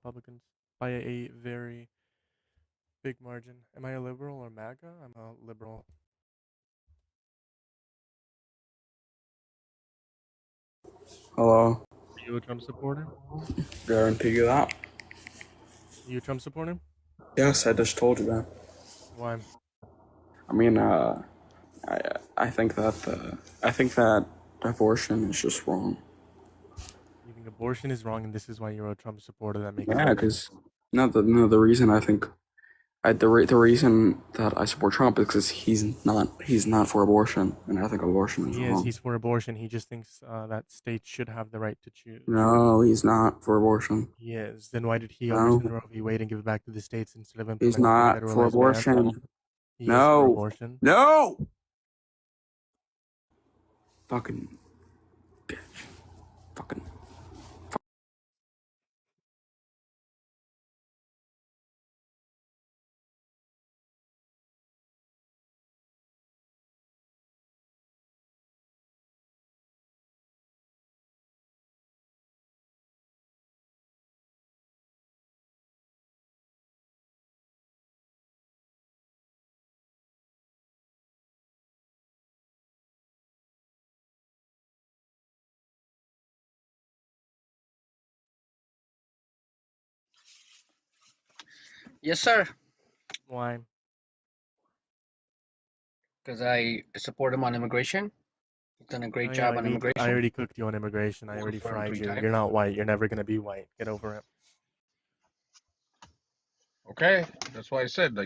Republicans by a very big margin. Am I a liberal or MAGA? I'm a liberal. Hello. Are you a Trump supporter? Guarantee you that. Are you a Trump supporter? Yes, I just told you that. Why? I mean, I I think that abortion is just wrong. You think abortion is wrong, and this is why you're a Trump supporter? That makes Yeah, sense. because the reason I think the reason that I support Trump is because he's not for abortion, and I think abortion is He is. wrong. He's for abortion. He just thinks that states should have the right to choose. No, he's not for abortion. He is. Then why did he No, overturn Roe v. Wade and give it back to the states instead of he's implementing a not for federalized ban? abortion. He is for No, abortion. no. Fucking bitch. Fucking. Yes, sir. Why? Because I support him on immigration. He's done a great job on I immigration. already cooked you on immigration. I Voted already for him fried 3 you. times. You're not white. You're never gonna be white. Get over it. Okay, that's why I said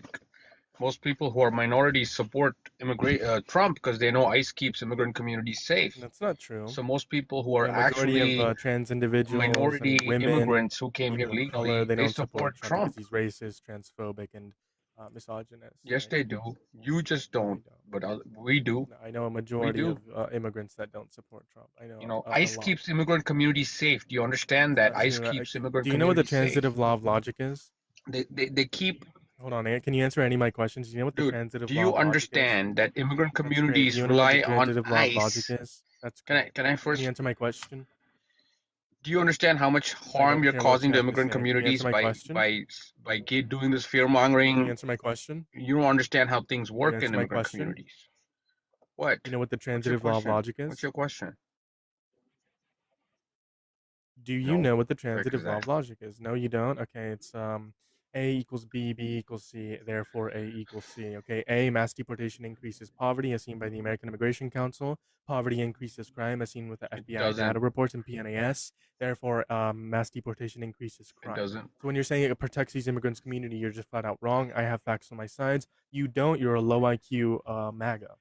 most people who are minorities support Trump because they know ICE keeps immigrant communities safe. That's not true. So most people who are The majority actually of trans individuals minority and women, immigrants who came here people of color, legally, they they don't support support Trump. because he's racist, transphobic, and misogynist. Yes, right? they do. You just No, they don't, don't. but we do. I know a majority do. of immigrants that don't support Trump. I know a ICE lot. keeps immigrant communities safe. Do you understand that? Not ICE true. keeps immigrant Do you know what the communities safe. transitive law of logic is? They keep. Hold on, can you answer any of my questions? Do you know what the Dude, transitive do law you of logic is? understand that immigrant That's great. communities You know what the rely on transitive law of logic ICE? is? That's Can great. I first? Can you answer my question? Do you understand how much I harm don't you're care what causing you to have to immigrant say. Can you communities answer my question? by doing this fear Can you mongering? answer my question? You don't understand how things Can you work answer in my immigrant question? communities. What? You know what the What's your transitive law of question? logic What's is? your question? Do you No. know what the What the heck transitive is law that? of logic is? No, you don't. Okay, it's A equals B, B equals C, therefore A equals C. Okay, A, mass deportation increases poverty, as seen by the American Immigration Council. Poverty increases crime, as seen with the It FBI doesn't. data reports and PNAS. Therefore, mass deportation increases It crime. doesn't. So when you're saying it protects these immigrants' community, you're just flat out wrong. I have facts on my sides. You don't. You're a low IQ MAGA.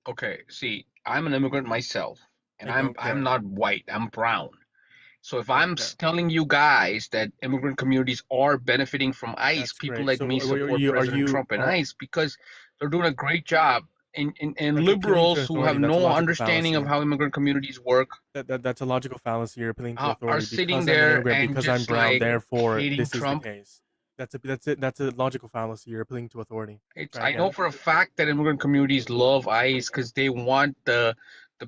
Okay, see, I'm an immigrant myself, and I don't care. I'm not white. I'm brown. So if Don't I'm care. telling you guys that immigrant communities are benefiting from ICE, That's people great. like So me are support you President Trump and ICE because they're doing a great job. And That's appealing to liberals who have authority. That's a no logical understanding of fallacy. how immigrant communities work That's a logical fallacy. You're appealing to are authority sitting because I'm an there immigrant, and because I'm just brown. like Therefore, hating this is the Trump. case. That's a logical fallacy. You're appealing to authority. I know for a fact that immigrant communities love ICE because they want the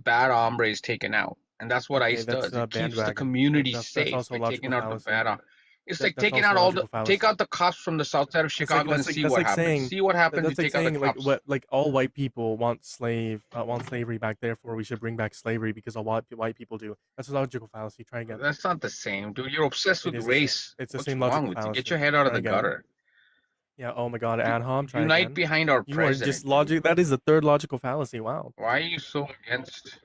bad hombres taken out. And that's what ICE does. It keeps the community safe also a by taking out fallacy. the bad. It's like That's taking also out a all logical fallacy. take out the cops from the south side of Chicago and see what happens. See what happens. That's You like take out saying the cops. like all white people want slavery back. Therefore, we should bring back slavery because all white people do. That's a logical fallacy. Try again. That's not the same, dude. You're obsessed with race. It's the What's same wrong logical with you? fallacy. Get your head out of the gutter. Yeah. Oh my God, Adham. Try Unite again. behind our You are president. just logic. That is the third logical fallacy. Wow. Why are you so against?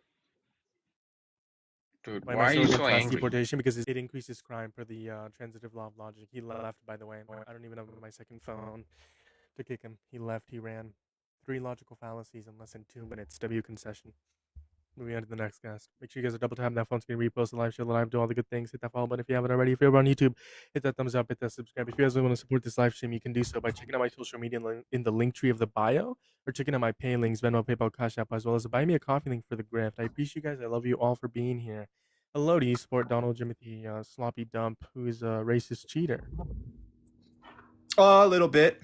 Dude, Why am why I are so you against so mass angry? deportation? Because it increases crime per the transitive law of logic. He left, by the way. I don't even have my second phone to kick him. He left. He ran. 3 logical fallacies in less than 2 minutes. W concession. Moving on to the next guest. Make sure you guys are double tapping that phone screen, repost the live, share the live, do all the good things. Hit that follow button if you haven't already. If you're over on YouTube, hit that thumbs up, hit that subscribe. If you guys really want to support this live stream, you can do so by checking out my social media in the link tree of the bio, or checking out my pay links, Venmo, PayPal, Cash App, as well as the buy me a coffee link for the grift. I appreciate you guys. I love you all for being here. Hello, do you support Donald Jimothy Sloppy Dump, who is a racist cheater? A little bit.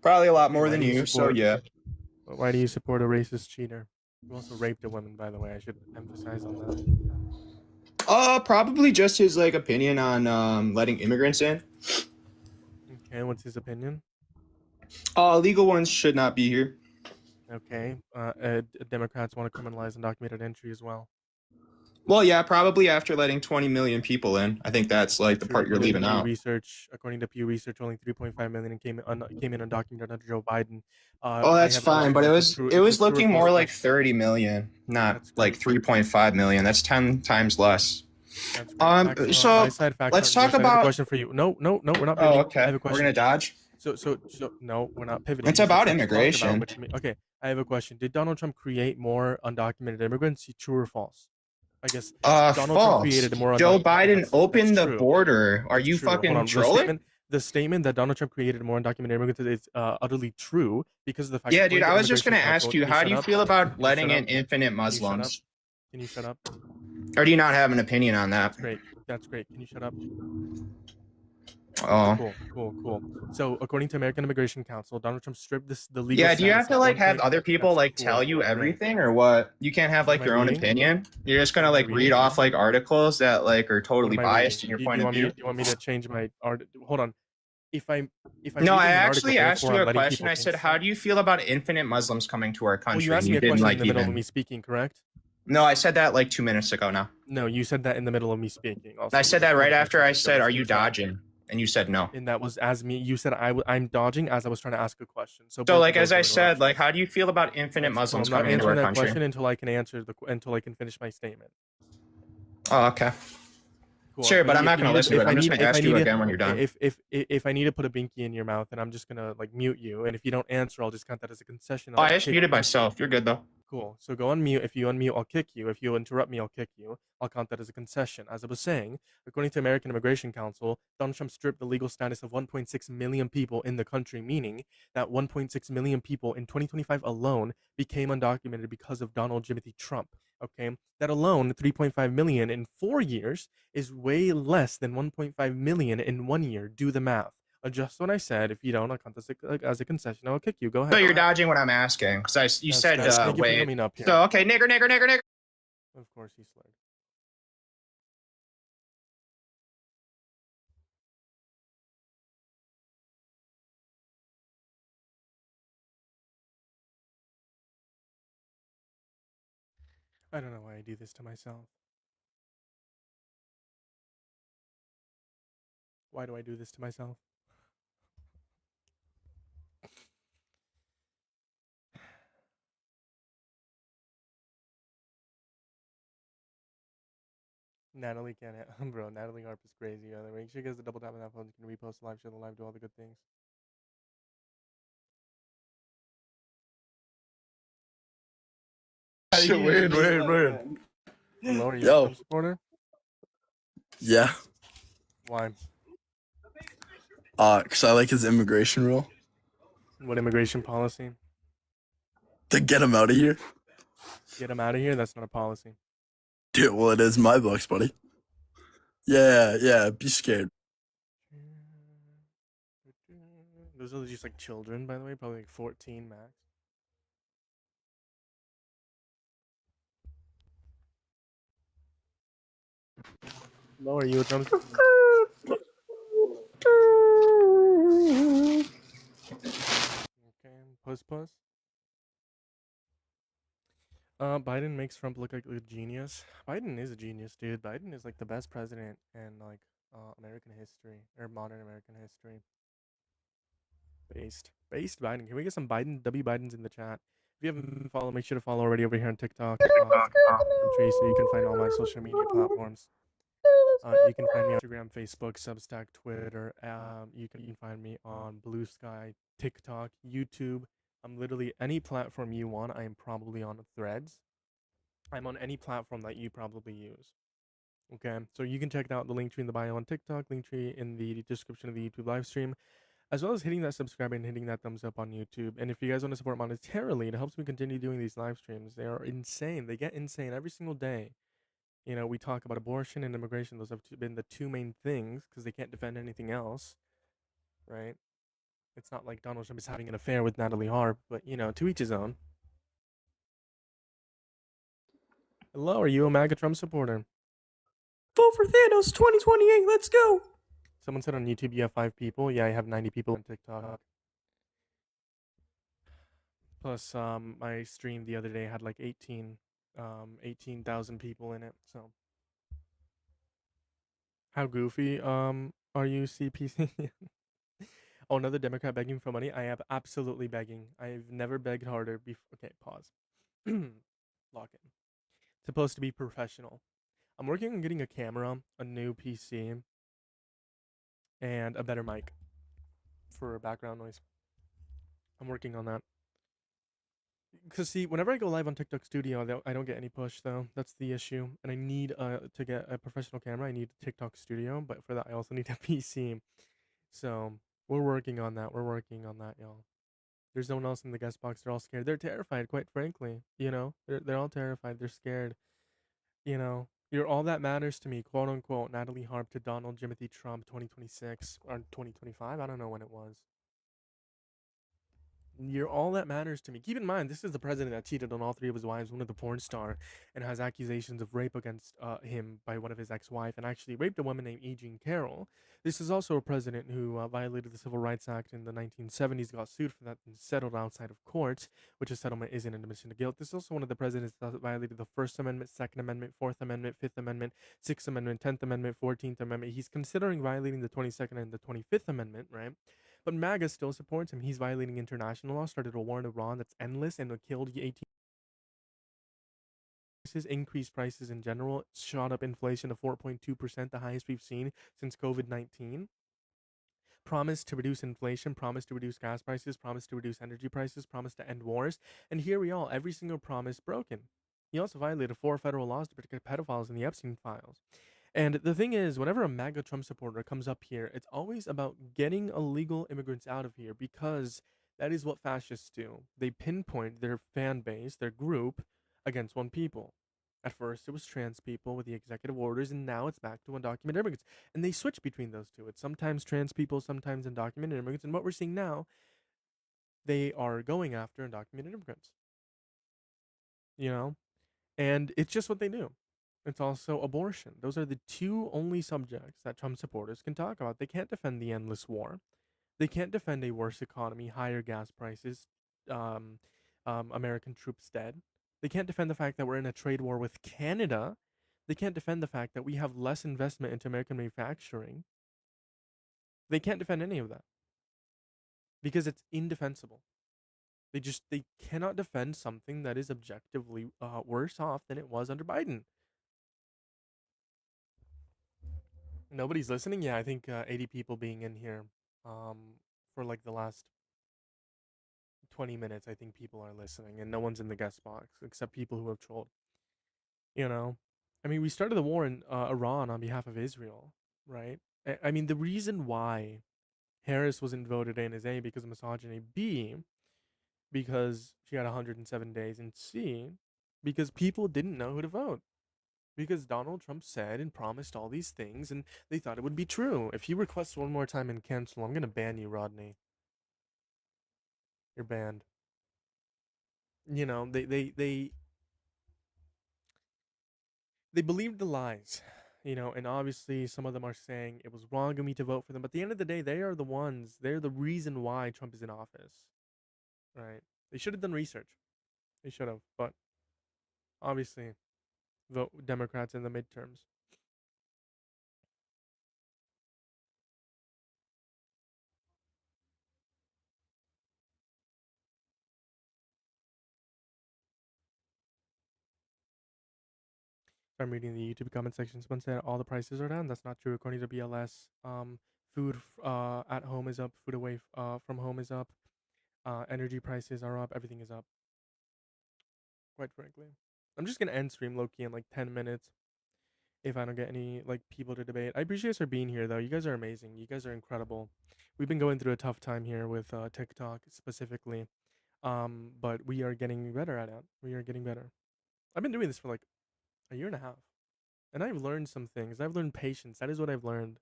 Probably a lot more than you, so yeah. Why do you support a racist cheater? You also raped a woman, by the way. I should emphasize on that. Probably just his like opinion on letting immigrants in. Okay, what's his opinion? Legal ones should not be here. Okay, Democrats want to criminalize undocumented entry as well. Well, yeah, probably after letting 20 million people in. I think that's like the part you're leaving out. According to Pew Research, only 3.5 million came in undocumented under Joe Biden. That's fine, but it was looking more like 30 million, not like 3.5 million. That's 10 times less. So let's talk about. I have a question for you. No, we're not. Oh, okay. I have a question. We're gonna dodge. So no, we're not pivoting. It's about immigration. Okay, I have a question. Did Donald Trump create more undocumented immigrants? True or false? I guess Donald Trump created more. Joe Biden opened the border. Are you fucking trolling? The statement that Donald Trump created more undocumented immigrants is utterly true because of the fact. Yeah, dude. I was just gonna ask you, how do you feel about letting in infinite Muslims? Can you shut up? Or do you not have an opinion on that? That's great. Can you shut up? Oh. Cool. So, according to American Immigration Council, Donald Trump stripped the legal. Yeah, do you have to like have other people like tell you everything or what? You can't have like your own opinion. You're just gonna like read off like articles that like are totally biased in your point of view. You want me to change my art? Hold on. If I no, I actually asked you a question. I said, how do you feel about infinite Muslims coming to our country? Well, you asked me a question in the middle of me speaking, correct? No, I said that like 2 minutes ago now. No, you said that in the middle of me speaking. Also. I said that right after I said, are you dodging? And you said no. And that was as me. You said I'm dodging as I was trying to ask a question. So like as I said, like how do you feel about infinite Muslims coming into our country? I'm not answering that question until I can until I can finish my statement. Oh, okay. Cool. Sure, but I'm not going to listen to it. I'm just going to ask you again when you're done. If I need to put a binky in your mouth, then I'm just going to like mute you. And if you don't answer, I'll just count that as a concession. I just muted myself. You're good though. Cool. So go on mute. If you unmute, I'll kick you. If you interrupt me, I'll kick you. I'll count that as a concession. As I was saying, according to American Immigration Council, Donald Trump stripped the legal status of 1.6 million people in the country, meaning that 1.6 million people in 2025 alone became undocumented because of Donald Jimothy Trump. Okay, that alone, 3.5 million in 4 years is way less than 1.5 million in 1 year. Do the math. Adjust what I said. If you don't, I'll count this as a concession. I'll kick you. Go ahead. So you're dodging what I'm asking because you said wait. So okay, nigger. Of course he slurred. I don't know why I do this to myself. Why do I do this to myself? Natalie can't, bro. Natalie Harp is crazy. Make sure you guys double tap on that phone. You can repost the live, share the live, do all the good things. Weird. Hello, are you a Trump supporter? Yeah. Why? Because I like his immigration rule. What immigration policy? To get him out of here. Get him out of here? That's not a policy. Dude, well, it is my books, buddy. Yeah, be scared. Those are just like children, by the way, probably like 14 max. Hello, are you a Trump supporter? Okay, puss. Biden makes Trump look like a genius. Biden is a genius, dude. Biden is like the best president in like American history or modern American history. Based Biden. Can we get some Bidens in the chat? If you haven't followed, make sure to follow already over here on TikTok. So you can find all my social media platforms. You can find me on Instagram, Facebook, Substack, Twitter. You can find me on Blue Sky, TikTok, YouTube. I'm literally any platform you want. I am probably on Threads. I'm on any platform that you probably use. Okay, so you can check out the link tree in the bio on TikTok, link tree in the description of the YouTube live stream, as well as hitting that subscribe and hitting that thumbs up on YouTube. And if you guys want to support monetarily, it helps me continue doing these live streams. They are insane. They get insane every single day. You know, we talk about abortion and immigration. Those have been the two main things because they can't defend anything else, right? It's not like Donald Trump is having an affair with Natalie Harp, but, you know, to each his own. Hello, are you a MAGA Trump supporter? Vote for Thanos 2028. Let's go. Someone said on YouTube you have 5 people. Yeah, I have 90 people on TikTok. Plus, my stream the other day had like 18,000 people in it. So, how goofy are you, CPC? Oh, another Democrat begging for money. I am absolutely begging. I've never begged harder. Okay, pause. Lock in. Supposed to be professional. I'm working on getting a camera, a new PC, and a better mic for background noise. I'm working on that. Because see, whenever I go live on TikTok Studio, I don't get any push though. That's the issue. And I need to get a professional camera. I need TikTok Studio, but for that I also need a PC. So we're working on that. We're working on that, y'all. There's no one else in the guest box. They're all scared. They're terrified, quite frankly. You know, they're all terrified. They're scared. You know, you're all that matters to me, quote unquote. Natalie Harp to Donald Jimothy Trump, 2026 or 2025. I don't know when it was. You're all that matters to me. Keep in mind, this is the president that cheated on all 3 of his wives, one of the porn star, and has accusations of rape against him by one of his ex-wife, and actually raped a woman named E. Jean Carroll. This is also a president who violated the Civil Rights Act in the 1970s, got sued for that, and settled outside of court, which a settlement isn't an admission to guilt. This is also one of the presidents that violated the First Amendment, Second Amendment, Fourth Amendment, Fifth Amendment, Sixth Amendment, 10th Amendment, 14th Amendment. He's considering violating the 22nd and the 25th Amendment, right? But MAGA still supports him. He's violating international law, started a war in Iran that's endless and killed 18 increased prices in general, shot up inflation to 4.2%, the highest we've seen since COVID-19. Promised to reduce inflation, promised to reduce gas prices, promised to reduce energy prices, promised to end wars. And here we are, every single promise broken. He also violated 4 federal laws to protect pedophiles in the Epstein files. And the thing is, whenever a MAGA Trump supporter comes up here, it's always about getting illegal immigrants out of here because that is what fascists do. They pinpoint their fan base, their group, against one people. At first, it was trans people with the executive orders, and now it's back to undocumented immigrants. And they switch between those two. It's sometimes trans people, sometimes undocumented immigrants. And what we're seeing now, they are going after undocumented immigrants. You know? And it's just what they do. It's also abortion. Those are the 2 only subjects that Trump supporters can talk about. They can't defend the endless war. They can't defend a worse economy, higher gas prices, American troops dead. They can't defend the fact that we're in a trade war with Canada. They can't defend the fact that we have less investment into American manufacturing. They can't defend any of that because it's indefensible. They cannot defend something that is objectively worse off than it was under Biden. Nobody's listening? Yeah, I think 80 people being in here for like the last 20 minutes. I think people are listening, and no one's in the guest box except people who have trolled. You know? I mean, we started the war in Iran on behalf of Israel, right? I mean, the reason why Harris wasn't voted in is A, because of misogyny, B, because she had 107 days, and C, because people didn't know who to vote. Because Donald Trump said and promised all these things, and they thought it would be true. If you request one more time and cancel, I'm gonna ban you, Rodney. You're banned. You know, they believed the lies. You know, and obviously some of them are saying it was wrong of me to vote for them. But at the end of the day, they are the ones. They're the reason why Trump is in office. Right? They should have done research. They should have, but obviously, vote Democrats in the midterms. I'm reading the YouTube comment section. Someone said all the prices are down. That's not true. According to BLS, food at home is up. Food away from home is up. Energy prices are up. Everything is up. Quite frankly, I'm just gonna end stream low-key in like 10 minutes if I don't get any like people to debate. I appreciate you guys for being here though. You guys are amazing. You guys are incredible. We've been going through a tough time here with TikTok specifically, but we are getting better at it. We are getting better. I've been doing this for like a year and a half. And I've learned some things. I've learned patience. That is what I've learned.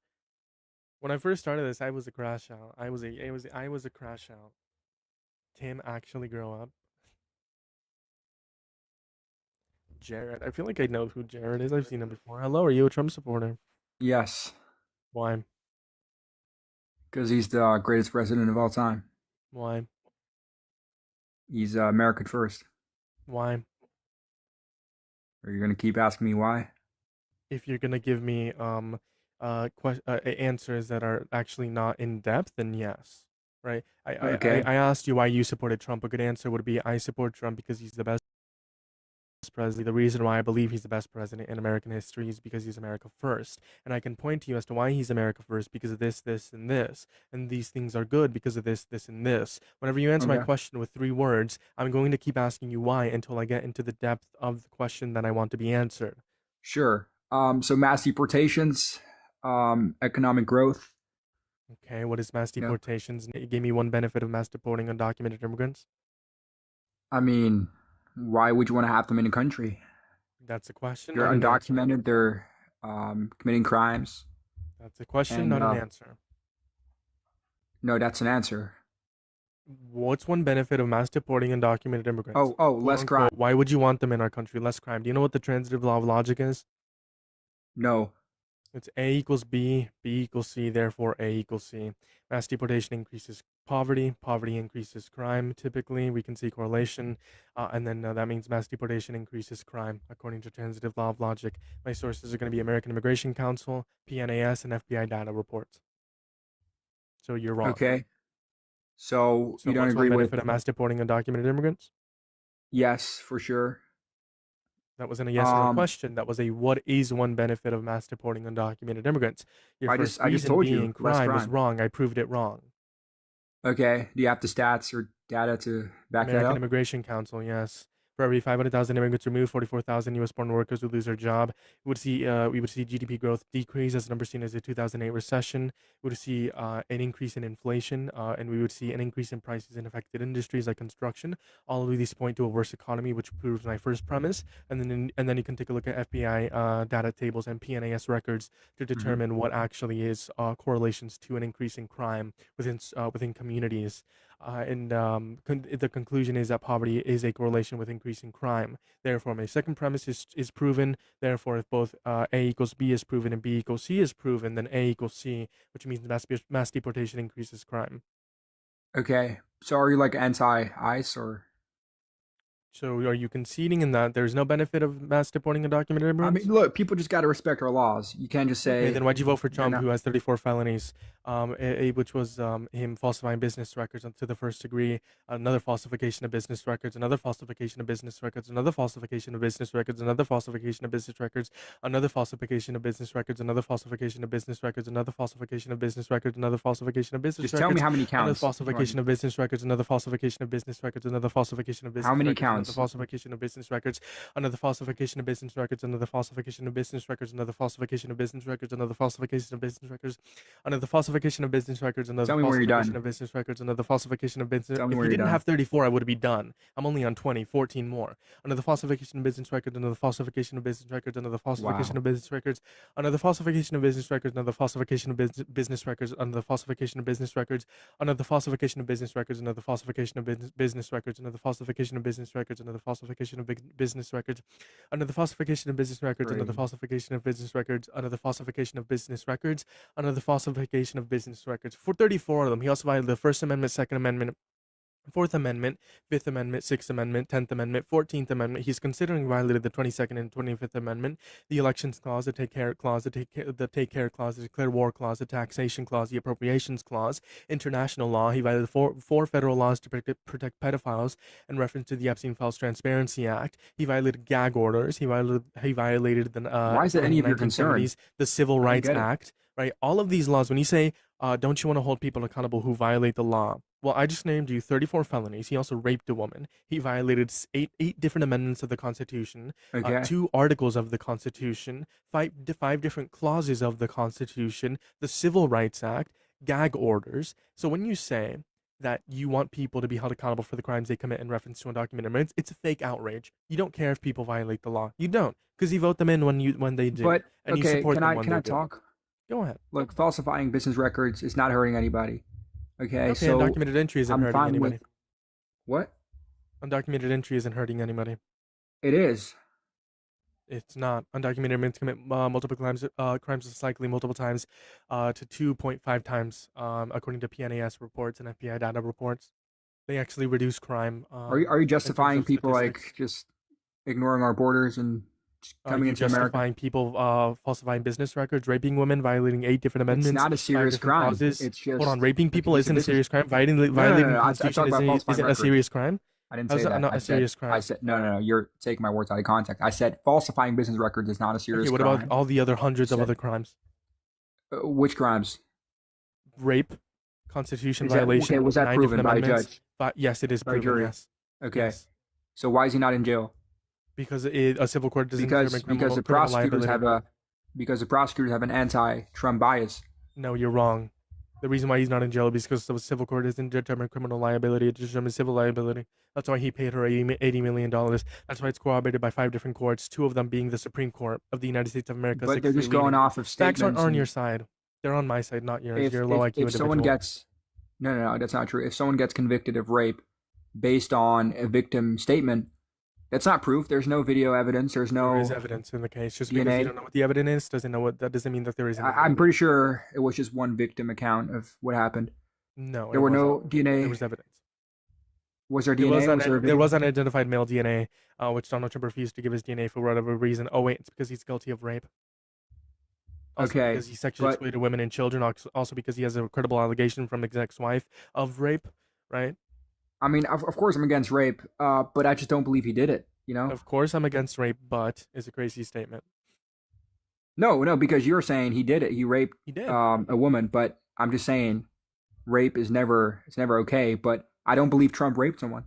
When I first started this, I was a crash out. I was a crash out. Tim, actually grow up. Jared. I feel like I know who Jared is. I've seen him before. Hello, are you a Trump supporter? Yes, Why? because he's the greatest president of all time. Why? He's American first. Why? Are you gonna keep asking me why? If you're gonna give me answers that are actually not in depth, then yes. Right? Okay. I asked you why you supported Trump. A good answer would be I support Trump because he's the best president. The reason why I believe he's the best president in American history is because he's America first. And I can point to you as to why he's America first because of this, this, and this. And these things are good because of this, this, and this. Whenever you answer my question with 3 words, I'm going to keep asking you why until I get into the depth of the question that I want to be answered. Sure. So mass deportations, economic growth. Okay, what is mass deportations? Give me one benefit of mass deporting undocumented immigrants. I mean, why would you want to have them in a country? That's a question. They're undocumented. They're committing crimes. That's a question, not an answer. No, that's an answer. What's one benefit of mass deporting undocumented immigrants? Oh, less crime. Why would you want them in our country? Less crime. Do you know what the transitive law of logic is? No. It's A equals B, B equals C, therefore A equals C. Mass deportation increases poverty, poverty increases crime. Typically, we can see correlation, and then that means mass deportation increases crime, according to transitive law of logic. My sources are going to be American Immigration Council, PNAS, and FBI data reports. So you're wrong. Okay. So you don't agree with benefit of mass deporting undocumented immigrants? Yes, for sure. That wasn't a yes or no question. That was a what is one benefit of mass deporting undocumented immigrants? Your first I just told you being crime was wrong. I proved it wrong. Okay. Do you have the stats or data to back that up? American Immigration Council, yes. For every 500,000 immigrants removed, 44,000 U.S.-born workers would lose their job. We would see GDP growth decrease as the number seen as the 2008 recession. We would see an increase in inflation, and we would see an increase in prices in affected industries like construction. All of these point to a worse economy, which proves my first premise. And then you can take a look at FBI data tables and PNAS records to determine what actually is correlations to an increase in crime within communities. The conclusion is that poverty is a correlation with increasing crime. Therefore, my second premise is proven. Therefore, if both A equals B is proven and B equals C is proven, then A equals C, which means mass deportation increases crime. Okay. So are you like anti-ICE or? So are you conceding in that there's no benefit of mass deporting undocumented immigrants? I mean, look, people just got to respect our laws. You can't just say. Okay, then why'd you vote for Trump, who has 34 felonies, which was him falsifying business records to the first degree, another falsification of business records, another falsification of business records, another falsification of business records, another falsification of business records, another falsification of business records, another falsification of business records, another falsification of business records, another falsification of business records. Just tell me how many counts. Another falsification of business records, another falsification of business records, another falsification of business records. How many counts? Another falsification of business records, another falsification of business records, another falsification of business records, another falsification of business records, another falsification of business records, another falsification of business records, another falsification of business records, another falsification of business. If you didn't have 34, I would be done. I'm only on 20, 14 more. Another falsification of business records, another falsification of business records, another falsification of business records, another falsification of business records, another falsification of business records, another falsification of business records, another falsification of business records, another falsification of business records, another falsification of business records, another falsification of business records, another falsification of business records, another falsification of business records, another falsification of business records, another falsification of business records. For 34 of them, he also violated the First Amendment, Second Amendment, Fourth Amendment, Fifth Amendment, Sixth Amendment, 10th Amendment, 14th Amendment. He's considering violated the 22nd and 25th Amendment, the Elections Clause, the Take Care Clause, the Take Care Clause, the Declare War Clause, the Taxation Clause, the Appropriations Clause, international law. He violated four federal laws to protect pedophiles in reference to the Epstein Files Transparency Act. He violated gag orders. He violated the why is that any of your concern? The Civil Rights Act. Right, all of these laws. When you say, "Don't you want to hold people accountable who violate the law?" Well, I just named you 34 felonies. He also raped a woman. He violated eight different amendments of the Constitution, 2 articles of the Constitution, five different clauses of the Constitution, the Civil Rights Act, gag orders. So when you say that you want people to be held accountable for the crimes they commit in reference to undocumented immigrants, it's a fake outrage. You don't care if people violate the law. You don't, because you vote them in when they do, but, and you support them when they do. Can I talk? Go ahead. Look, falsifying business records is not hurting anybody. Okay, so undocumented entry isn't hurting anybody. What? Undocumented entry isn't hurting anybody. It is. It's not. Undocumented immigrants commit multiple crimes cyclically multiple times, to 2.5 times, according to PNAS reports and FBI data reports. They actually reduce crime. Are you In terms justifying of people statistics. like just ignoring our borders and Are coming you into America? justifying people falsifying business records, raping women, violating 8 different It's amendments, not a 5 serious different crime. clauses? It's just Hold on, raping like people if it's a isn't a business. serious crime. Violating No, the I Constitution talk about falsifying isn't a records. serious crime. I didn't How's say that that. not a serious crime? I said no. You're taking my words out of context. I said falsifying business records is not a serious Okay, what crime. about all the other hundreds of other crimes? Which crimes? Rape, Constitution Is that, violation. okay, was that 9 proven different by a amendments. judge? But yes, it is By a proven. jury? Yes. Okay. Yes. So why is he not in jail? Because a civil court doesn't determine Because the criminal prosecutors liability. because the prosecutors have an anti-Trump bias. No, you're wrong. The reason why he's not in jail is because the civil court doesn't determine criminal liability; it determines civil liability. That's why he paid her $80 million. That's why it's corroborated by 5 different courts, 2 of them being the Supreme Court of the United States of America. But they're just going off of Facts statements. are on your side. They're on my side, not yours. You're a low IQ if individual. someone gets no, that's not true. If someone gets convicted of rape based on a victim statement, that's not proof. There's no video evidence. There is evidence in the case. Just DNA. because you don't know what the evidence is, doesn't mean that there isn't. I'm pretty sure it was just one victim account of what happened. No, there were no DNA. There was evidence. Was there DNA? There was unidentified male DNA, which Donald Trump refused to give his DNA for whatever reason. Oh wait, it's because he's guilty of rape. Also okay. Because he sexually exploited women and children. Also because he has a credible allegation from his ex-wife of rape, right? I mean, of course I'm against rape, but I just don't believe he did it. You know. Of course I'm against rape, but is a crazy statement. No, because you're saying he did it. He raped a woman, but I'm just saying rape is never okay, but I don't believe Trump raped someone.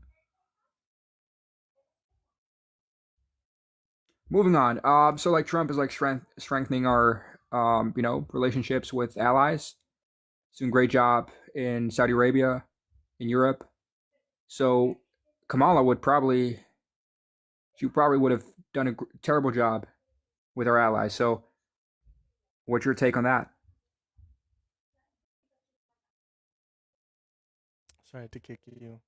Moving on. So like Trump is like strengthening our relationships with allies. He's doing a great job in Saudi Arabia, in Europe. So Kamala would probably have done a terrible job with our allies. So what's your take on that? Sorry to kick you.